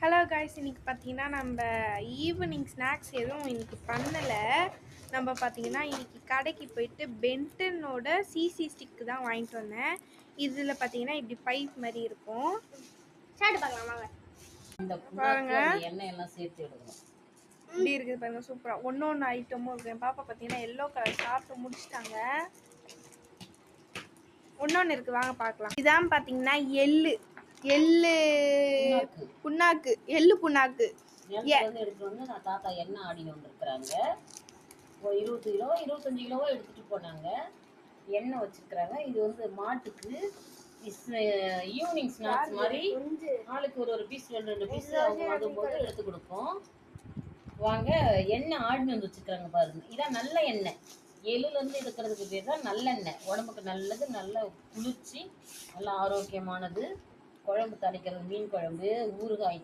Hello guys, இன்னைக்கு பார்த்தீங்கன்னா நம்ம ஈவினிங் ஸ்நாக்ஸ் எதுவும் இன்னைக்கு பண்ணலை. நம்ம பார்த்தீங்கன்னா இன்னைக்கு கடைக்கு போயிட்டு பென்டனோட சிசி ஸ்டிக்கு தான் வாங்கிட்டு வந்தேன். இதில் பார்த்தீங்கன்னா இப்படி பைப் மாதிரி இருக்கும். பாருங்க எண்ணெய் எல்லாம் சேர்த்து எடுக்கணும். இப்படி இருக்குது பாருங்க, சூப்பராக ஒன்று ஐட்டமும் இருக்கு. என் பாப்பா பார்த்தீங்கன்னா எல்லோ கலர் சாப்பிட்டு முடிச்சிட்டாங்க. ஒன்னொன்று இருக்குது, வாங்க பார்க்கலாம். இதான் பார்த்தீங்கன்னா எள்ளு புண்ணாக்கு, எள்ளு புண்ணாக்கு எடுத்துட்டு வந்து நான் தாத்தா எண்ணெய் ஆடின்னு வந்துருக்குறாங்க. ஒரு 20 கிலோ 25 கிலோவோ எடுத்துட்டு போனாங்க. எண்ணெய் வச்சிருக்கிறாங்க. இது வந்து மாட்டுக்கு ஈவினிங் ஸ்நாக்ஸ் மாதிரி ஆளுக்கு ஒரு பீஸ் 2 பீஸ் அவங்க வாங்கும்போது எடுத்து கொடுப்போம். வாங்க, எண்ணெய் ஆடின்னு வந்து வச்சுக்கிறாங்க பாருங்க. இதான் நல்ல எண்ணெய். எள்ளுலேருந்து எடுக்கிறதுக்கு பேர் தான் நல்லெண்ணெய். உடம்புக்கு நல்லது, நல்ல குளிர்ச்சி, நல்ல ஆரோக்கியமானது. குழம்பு தாளிக்கிறது, மீன் குழம்பு, ஊறுகாய்